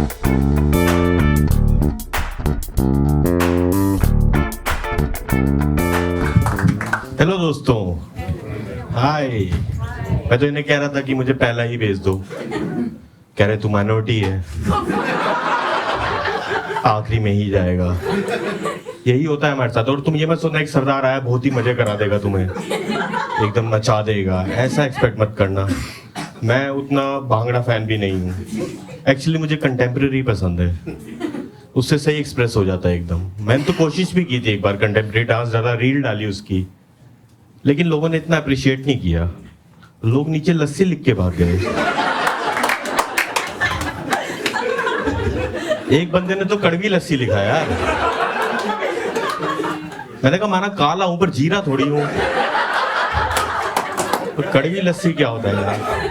Hello दोस्तों, हाय। मैं तो इन्हें कह रहा था कि मुझे पहला ही भेज दो। कह रहे तू माइनॉरिटी है, आखिरी में ही जाएगा। यही होता है हमारे साथ। और तुम ये मत सोचना एक सरदार आया बहुत ही मजे करा देगा, तुम्हें एकदम नचा देगा, ऐसा एक्सपेक्ट मत करना। मैं उतना भांगड़ा फैन भी नहीं हूँ। एक्चुअली मुझे कंटेम्प्रेरी पसंद है, उससे सही एक्सप्रेस हो जाता है एकदम। मैंने तो कोशिश भी की थी एक बार कंटेम्प्रेरी डांस, ज़्यादा रील डाली उसकी, लेकिन लोगों ने इतना अप्रिशिएट नहीं किया। लोग नीचे लस्सी लिख के भाग गए। एक बंदे ने तो कड़वी लस्सी लिखा यार। मैंने कहा माना काला हूं पर जीरा थोड़ी हूं, तो कड़वी लस्सी क्या होता है यार।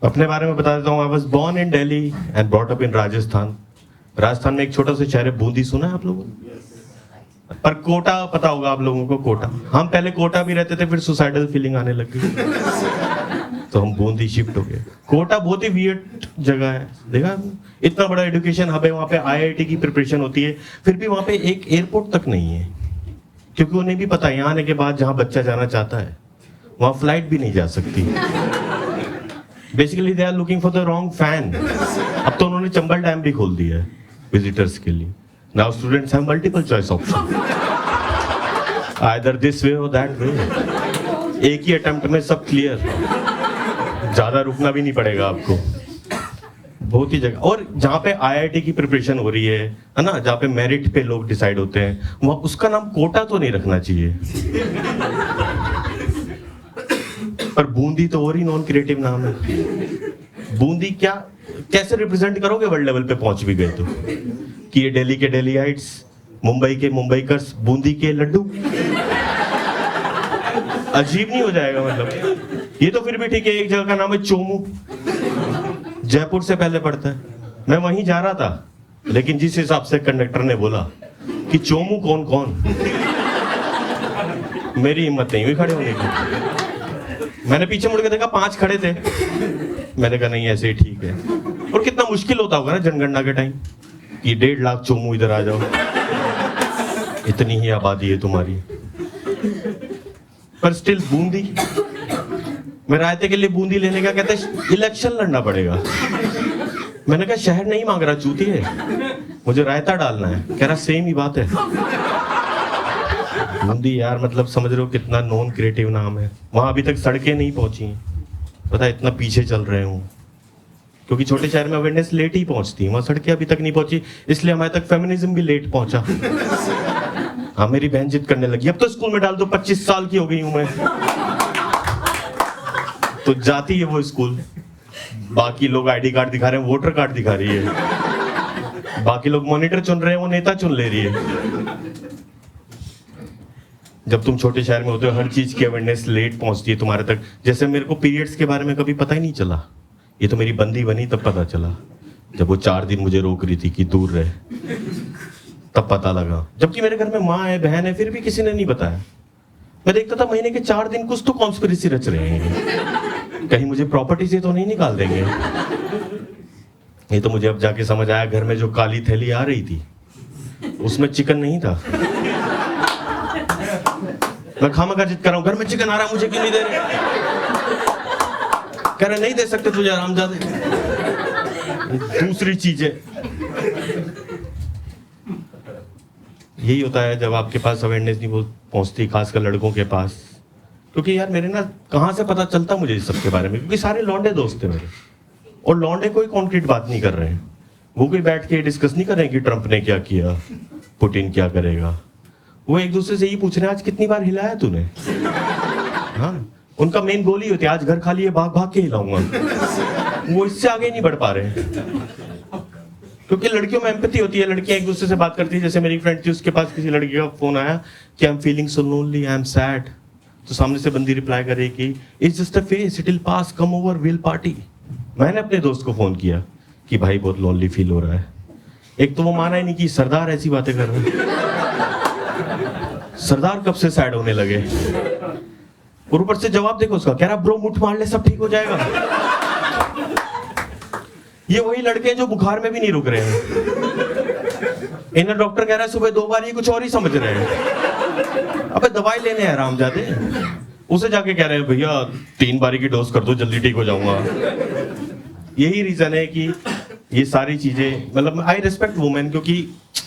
अपने बारे में बता देता हूँ। I was born in Delhi and brought up in Rajasthan. Rajasthan में एक छोटा सा शहर है बूंदी, सुना है आप लोगों ने? पर कोटा पता होगा आप लोगों को। कोटा, हम पहले कोटा भी रहते थे, फिर सुसाइडल फीलिंग आने लग गई, तो हम बूंदी शिफ्ट हो गए। कोटा बहुत ही वियर्ड जगह है, देखा? इतना बड़ा एजुकेशन हब है, वहाँ पे आईआईटी की प्रिपरेशन होती है, फिर भी वहाँ पे एक एयरपोर्ट तक नहीं है, क्योंकि उन्हें भी पता है यहाँ आने के बाद जहाँ बच्चा जाना चाहता है वहाँ फ्लाइट भी नहीं जा सकती। Basically they are looking for the wrong fan. अब तो उन्होंने चंबल डैम भी खोल दिया है विजिटर्स के लिए। Now students have multiple choice option, either this way और दैट वे। एक ही अटेम्प्ट में सब क्लियर, ज्यादा रुकना भी नहीं पड़ेगा आपको। बहुत ही जगह, और जहाँ पे आईआईटी की प्रिपरेशन हो रही है ना, जहाँ पे मेरिट पे लोग डिसाइड होते हैं, वहाँ उसका नाम कोटा तो नहीं रखना चाहिए। पर बूंदी तो और ही नॉन क्रिएटिव नाम है। बूंदी क्या, कैसे रिप्रेजेंट करोगे वर्ल्ड लेवल पे पहुंच भी गए तो, कि ये दिल्ली के दिल्लीइट्स, मुंबई के मुंबईकर्स, बूंदी के लड्डू। अजीब नहीं हो जाएगा? मतलब ये तो फिर भी ठीक है। एक जगह का नाम है चोमू, जयपुर से पहले पड़ता है। मैं वहीं जा रहा था, लेकिन जिस हिसाब से कंडक्टर ने बोला कि चोमू कौन कौन, मेरी हिम्मत नहीं हुई खड़े होने की। मैंने पीछे मुड़ के देखा, 5 खड़े थे। मैंने कहा नहीं, ऐसे ही ठीक है। और कितना मुश्किल होता होगा ना जनगणना के टाइम, कि 1.5 लाख चोमू इधर आ जाओ, इतनी ही आबादी है तुम्हारी। पर स्टिल बूंदी, मैं रायते के लिए बूंदी लेने का कहता है इलेक्शन लड़ना पड़ेगा। मैंने कहा शहर नहीं मांग रहा चूती है, मुझे रायता डालना है। कह रहा सेम ही बात है। बूंदी यार, मतलब समझ रहे हो कितना नॉन क्रिएटिव नाम है। वहां अभी तक सड़कें नहीं पहुंची, पता है इतना पीछे चल रहे हूँ, क्योंकि छोटे शहर में अवेयरनेस लेट ही पहुंचती है, वहां सड़कें अभी तक नहीं पहुंची, इसलिए हमारे तक फेमिनिज्म भी लेट पहुंचा। हाँ, मेरी बहन जिद करने लगी, अब तो स्कूल में डाल दो, 25 साल की हो गई हूं मैं। तो जाती है वो स्कूल, बाकी लोग आईडी कार्ड दिखा रहे हैं, वोटर कार्ड दिखा रही है। बाकी लोग मॉनिटर चुन रहे हैं, वो नेता चुन ले रही है। जब तुम छोटे शहर में होते हो, हर चीज की अवेयरनेस लेट पहुंचती है तुम्हारे तक। जैसे मेरे को पीरियड्स के बारे में कभी पता ही नहीं चला, ये तो मेरी बंदी बनी तब पता चला, जब वो 4 दिन मुझे रोक रही थी कि दूर रहे, तब पता लगा। जबकि मेरे घर में माँ है, बहन है, फिर भी किसी ने नहीं बताया। मैं देखता था महीने के 4 दिन कुछ तो कॉन्स्पिरेसी रच रहे हैं, कहीं मुझे प्रॉपर्टी से तो नहीं निकाल देंगे। ये तो मुझे अब जाके समझ आया, घर में जो काली थैली आ रही थी उसमें चिकन नहीं था। मैं खामखा जिद कर रहा हूं, घर में चिकन आ रहा है, मुझे क्यों नहीं दे रहे? कह रहे नहीं दे सकते तुझे, हरामजादे। दूसरी चीज है, यही होता है जब आपके पास अवेयरनेस नहीं पहुंचती, खासकर लड़कों के पास। क्योंकि यार मेरे ना कहां से पता चलता मुझे इस सब के बारे में, क्योंकि सारे लौंडे दोस्त थे मेरे, और लौंडे कोई कॉन्क्रीट बात नहीं कर रहे हैं। वो कोई बैठ के डिस्कस नहीं कर रहे हैं कि ट्रंप ने क्या किया, पुतिन क्या करेगा। वो एक दूसरे से यही पूछ रहे हैं आज कितनी बार हिलाया तूने। हाँ, उनका मेन गोल ही होती है आज घर खाली है, भाग भाग के हिलाऊंगा। वो इससे आगे नहीं बढ़ पा रहे हैं, क्योंकि लड़कियों में एम्पैथी होती है, लड़कियां एक दूसरे से बात करती है। जैसे मेरी फ्रेंड थी, उसके पास किसी लड़की का फोन आया कि I am feeling so lonely, I am sad, तो सामने से बंदी रिप्लाई करे कि it's just a face, it will pass, come over, will party. मैंने अपने दोस्त को फोन किया कि भाई बहुत लोनली फील हो रहा है। एक तो वो माना ही नहीं कि सरदार ऐसी बातें कर रहे हैं। सरदार कब से सैड होने लगे, और ऊपर से जवाब देखो उसका, कह रहा ब्रो मुठ मार ले सब ठीक हो जाएगा। ये वही लड़के हैं जो बुखार में भी नहीं रुक रहे हैं। इन्हें डॉक्टर कह रहा है सुबह 2 बार, ये कुछ और ही समझ रहे हैं। अबे दवाई लेने हैं हरामजादे, उसे जाके कह रहे हैं भैया 3 बारी की डोज कर दो, जल्दी ठीक हो जाऊंगा। यही रीजन है कि ये सारी चीजें, मतलब आई रिस्पेक्ट वुमेन, क्योंकि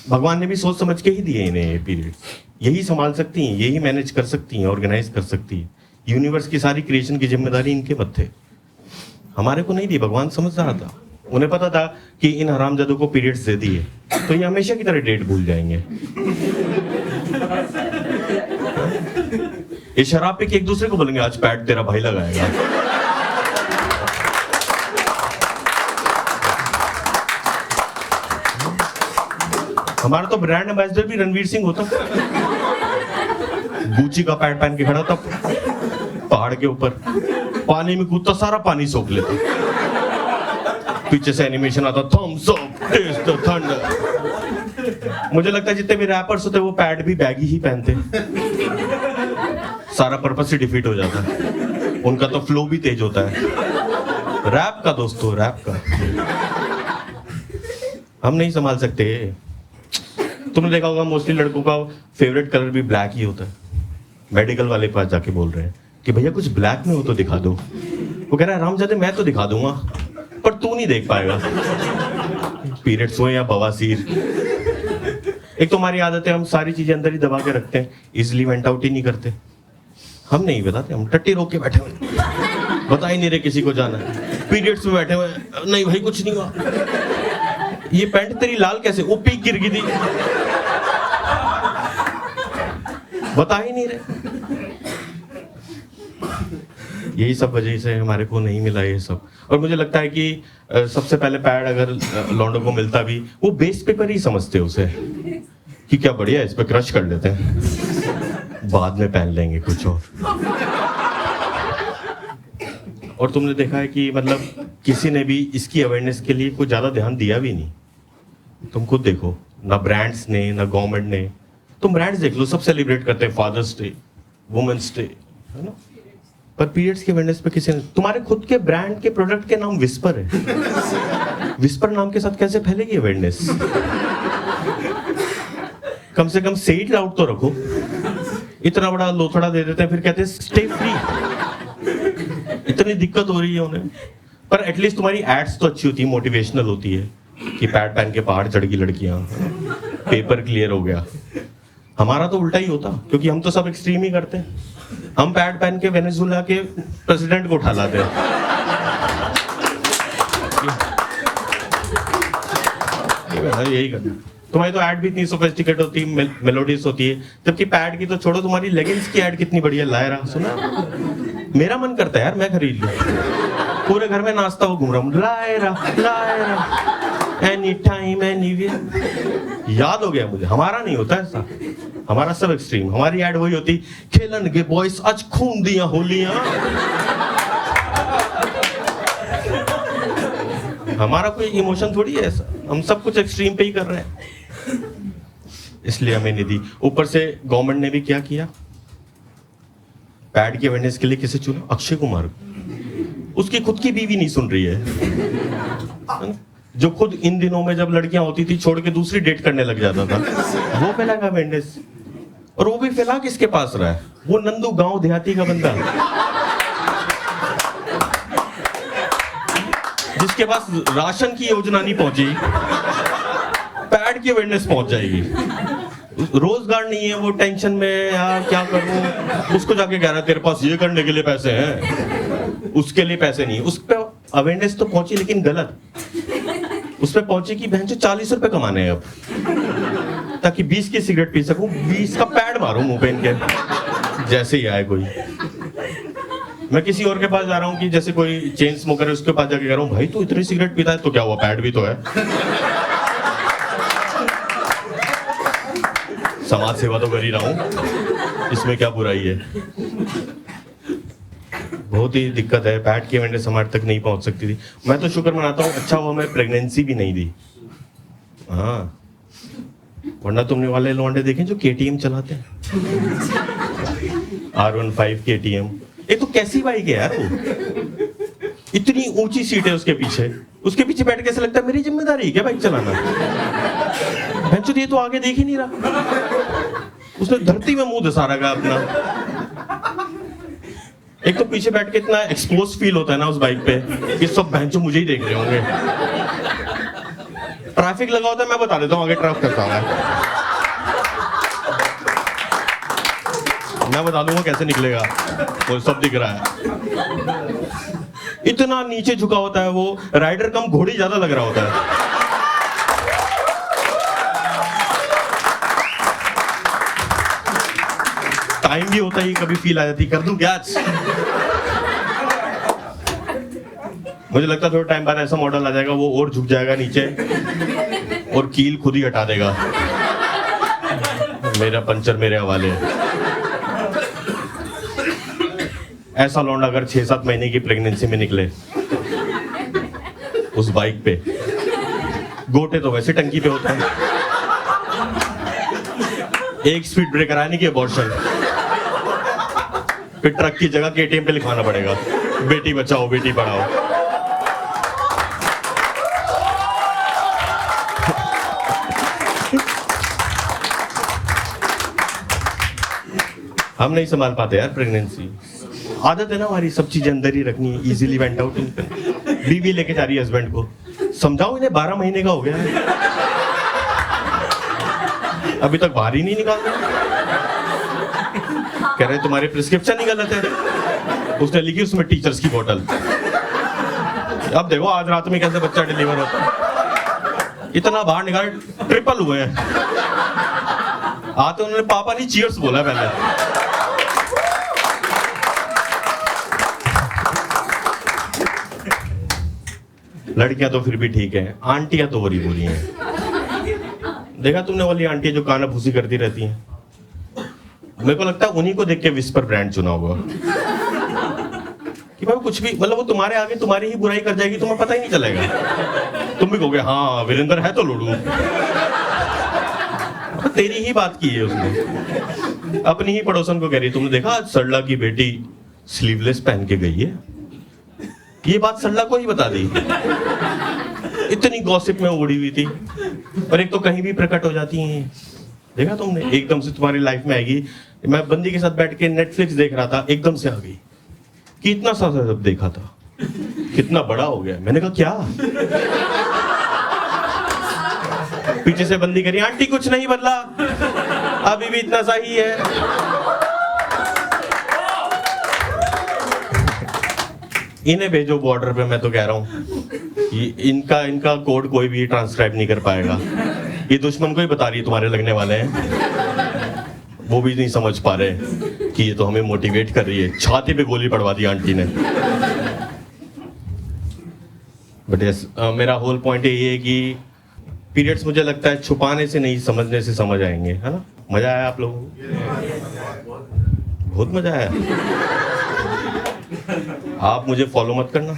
भगवान ने भी सोच समझ के ही दिए इन्हें ये पीरियड्स। यही संभाल सकती हैं, यही मैनेज कर सकती हैं, ऑर्गेनाइज कर सकती है। यूनिवर्स की सारी क्रिएशन की जिम्मेदारी इनके मत्थे, हमारे को नहीं दी। भगवान समझदार था, उन्हें पता था कि इन हरामजादों को पीरियड्स दे दिए तो ये हमेशा की तरह डेट भूल जाएंगे। ये शराब पे कि एक दूसरे को बोलेंगे आज पैड तेरा भाई लगाएगा। हमारा तो ब्रांड एम्बेसडर भी रणवीर सिंह होता, गुची का पैड पहन के खड़ा था पहाड़ के ऊपर, पानी में कूदता, सारा पानी सोख लेता, पीछे से एनिमेशन आता, Thums Up taste the thunder. मुझे लगता है जितने भी रैपर्स होते वो पैड भी बैगी ही पहनते, सारा पर्पस ही डिफीट हो जाता है। उनका तो फ्लो भी तेज होता है, रैप का दोस्तों, रैप का। हम नहीं संभाल सकते। तुमने देखा होगा मोस्टली लड़कों का फेवरेट कलर भी ब्लैक ही होता है। मेडिकल वाले पास जाके बोल रहे हैं कि भैया कुछ ब्लैक में हो तो दिखा दो। वो कह रहा है रामजादे मैं तो दिखा दूंगा पर तू नहीं देख पाएगा, पीरियड्स हो या बवासीर। एक तो हमारी आदत है, हम सारी चीजें अंदर ही दबा के रखते हैं, इजिली वेंट आउट ही नहीं करते। हम नहीं बताते, हम टट्टी रोक के बैठे हुए, बता ही नहीं रहे किसी को जाना है। पीरियड्स में बैठे हुए, नहीं भाई कुछ नहीं हुआ। ये पैंट तेरी लाल कैसे, वो पीक गिर गई थी, बता ही नहीं रहे। यही सब वजह से हमारे को नहीं मिला ये सब। और मुझे लगता है कि सबसे पहले पैड अगर लौंडों को मिलता भी, वो बेस पेपर ही समझते उसे कि क्या बढ़िया है, इस पे क्रश कर लेते हैं, बाद में पहन लेंगे कुछ और तुमने देखा है कि मतलब किसी ने भी इसकी अवेयरनेस के लिए कुछ ज्यादा ध्यान दिया भी नहीं। तुम खुद देखो, ना ब्रांड्स ने ना गवर्नमेंट ने। तुम ब्रांड्स देख लो, सब सेलिब्रेट करते हैं फादर्स डे, वुमेन्स डे, है ना, पर पीरियड्स की अवेयरनेस पे किसी ने। तुम्हारे खुद के ब्रांड के प्रोडक्ट के नाम विस्पर है, विस्पर नाम के साथ कैसे फैलेगी अवेयरनेस? कम से कम से इट आउट तो रखो। इतना बड़ा लोथड़ा दे देते हैं, फिर कहते हैं स्टे फ्री। इतनी दिक्कत हो रही है उन्हें, पर एटलीस्ट तुम्हारी एड्स तो अच्छी होती है, मोटिवेशनल होती है कि पैड पहन के पहाड़ चढ़ गई लड़कियां, पेपर क्लियर हो गया। हमारा तो उल्टा ही होता, क्योंकि हम तो सब एक्सट्रीम ही करते हैं। हम पैड पहन के वेनेजुएला के प्रेसिडेंट को उठा लाते हैं। यही करना। तुम्हारी तो ऐड भी इतनी सोफिस्टिकेट होती है, मेलोडियस होती है, जबकि पैड की तो छोड़ो, तुम्हारी लेगिंग्स की ऐड कितनी बढ़िया। लायरा सुना? मेरा मन करता है यार मैं खरीद लूं, पूरे घर में नाचता हुआ घूम रहा हूँ, Lyra Lyra any time anywhere. याद हो गया मुझे, हमारा नहीं होता ऐसा, हमारा सब एक्सट्रीम। हमारी ऐड वही होती, खेलन गे बॉयज आज खून दिया होलियां। हमारा कोई इमोशन थोड़ी है ऐसा, हम सब कुछ एक्सट्रीम पे ही कर रहे हैं, इसलिए हमें नहीं दी। ऊपर से गवर्नमेंट ने भी क्या किया, पैड की अवेयरनेस के लिए किसे चुना? अक्षय कुमार। उसकी खुद की बीवी नहीं सुन रही है, जो खुद इन दिनों में जब लड़कियां होती थी छोड़ के दूसरी डेट करने लग जाता था, वो फैलाएगा अवेयरनेस। और वो भी फैला किसके पास रहा है? वो नंदू गांव देहाती का बंदा, जिसके पास राशन की योजना नहीं पहुंची, पैड की अवेयरनेस पहुंच जाएगी। रोजगार नहीं है, वो टेंशन में यार क्या करूं, उसको जाके कह रहा है तेरे पास ये करने के लिए पैसे हैं, उसके लिए पैसे नहीं। उस पर अवेयरनेस तो पहुंची, लेकिन गलत। उस पर पहुंची कि बहन जो 40 रुपए कमाने हैं अब, ताकि 20 की सिगरेट पी सकूं, 20 का पैड मारूं मुंह पे इनके, जैसे ही आए कोई। मैं किसी और के पास जा रहा हूँ कि जैसे कोई चेन स्मोकर है, उसके पास जाके कह रहा हूँ भाई तू इतनी सिगरेट पीता है तो क्या हुआ, पैड भी तो है। समाज सेवा तो कर ही रहा हूँ, इसमें क्या बुराई है। बहुत ही दिक्कत है, पैड की अवेयरनेस हमारे तक नहीं पहुंच सकती थी। मैं तो शुक्र मनाता हूँ, अच्छा हुआ मैं प्रेगनेंसी भी नहीं दी। हाँ, वरना तुमने वाले लौंडे देखे जो KTM चलाते हैं, R15 KTM। ये तो कैसी बाइक है यार वो, इतनी ऊंची सीट है उसके पीछे बैठ के ऐसा लगता है मेरी जिम्मेदारी है क्या बाइक चलाना। भैंचोद ये तो आगे देख ही नहीं रहा, उसने धरती में मुंह धसा रखा अपना। एक तो पीछे बैठ के इतना एक्सपोज फील होता है ना उस बाइक पे कि सब भैंचोद मुझे ही देख रहे होंगे। ट्रैफिक लगा होता है, मैं बता देता हूँ आगे ट्रैफिक करता हूँ, मैं बता दूंगा कैसे निकलेगा, वो सब दिख रहा है। इतना नीचे झुका होता है वो, राइडर कम घोड़ी ज्यादा लग रहा होता है। टाइम भी होता ही कभी फील आ जाती, कर दूं क्या आज। मुझे लगता है थोड़ा टाइम बाद ऐसा मॉडल आ जाएगा वो और झुक जाएगा नीचे और कील खुद ही हटा देगा, मेरा पंचर मेरे हवाले। ऐसा लौंडा अगर 6-7 महीने की प्रेगनेंसी में निकले उस बाइक पे, गोटे तो वैसे टंकी पे होता है, एक स्पीड ब्रेकर आने की अबॉर्शन, फिर ट्रक की जगह केटीएम पे लिखवाना पड़ेगा बेटी बचाओ बेटी पढ़ाओ। हम नहीं संभाल पाते यार प्रेगनेंसी, आदत है ना हमारी, सब चीजें अंदर ही रखनी है, इजीली वेंट आउट। बीवी लेके जा रही है हस्बैंड को, समझाओ इन्हें 12 महीने का हो गया है, अभी तक बाहर ही नहीं निकाल रहे। कह रहे तुम्हारे प्रिस्क्रिप्शन ही गलत है, उसने लिखी उसमें टीचर्स की बोतल। अब देखो आज रात में कैसे बच्चा डिलीवर होता है, इतना बाहर निकाल, ट्रिपल हुए हैं। आते उन्होंने पापा नहीं चीयर्स बोला पहले। लड़कियां तो फिर भी ठीक है, आंटियां तो बुरी बुरी हैं। देखा तुमने वाली आंटियां जो काना भूसी करती रहती हैं, मेरे को लगता है उन्हीं को देख के विस्पर ब्रांड चुना होगा कि भाई कुछ भी, मतलब वो तुम्हारे आगे तुम्हारी ही बुराई कर जाएगी, तुम्हें पता ही नहीं चलेगा, तुम भी कहोगे हाँ वीरेंद्र है तो लूडू। तेरी ही बात की है उसने, अपनी ही पड़ोसन को कह रही, तुमने देखा सरला की बेटी स्लीवलेस पहन के गई है, ये बात सरला को ही बता दी। इतनी गॉसिप में उड़ी हुई थी, और एक तो कहीं भी प्रकट हो जाती हैं। देखा तुमने, एकदम से तुम्हारी लाइफ में आएगी। मैं बंदी के साथ बैठ के नेटफ्लिक्स देख रहा था, एकदम से आ गई कि इतना सा सब देखा था, कितना बड़ा हो गया। मैंने कहा क्या, पीछे से बंदी करी, आंटी कुछ नहीं बदला, अभी भी इतना सा ही है। इन्हें भेजो बॉर्डर पे, मैं तो कह रहा हूँ इनका कोड कोई भी ट्रांसक्राइब नहीं कर पाएगा। ये दुश्मन को ही बता रही है तुम्हारे लगने वाले हैं, वो भी नहीं समझ पा रहे कि ये तो हमें मोटिवेट कर रही है। छाती पे गोली पड़वा दी आंटी ने। बट यस, मेरा होल पॉइंट ये है कि पीरियड्स मुझे लगता है छुपाने से नहीं समझने से समझ आएंगे, है ना। मजा आया आप लोगों को? बहुत मजा आया। आप मुझे फॉलो मत करना।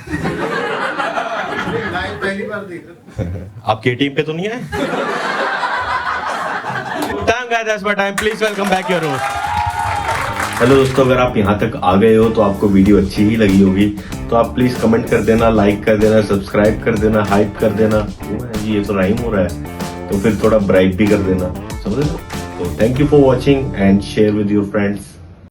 पहली बार देख रहे। आप केटीएम पे तो नहीं आए? Time please welcome back your host. Hello दोस्तों, अगर आप यहाँ तक आ गए हो तो आपको वीडियो अच्छी ही लगी होगी, तो आप प्लीज कमेंट कर देना, लाइक कर देना, सब्सक्राइब कर देना, हाइप कर देना। ये तो राइम हो रहा है, तो फिर थोड़ा ब्राइट भी कर देना, समझ लो। तो thank you for watching and share with your friends.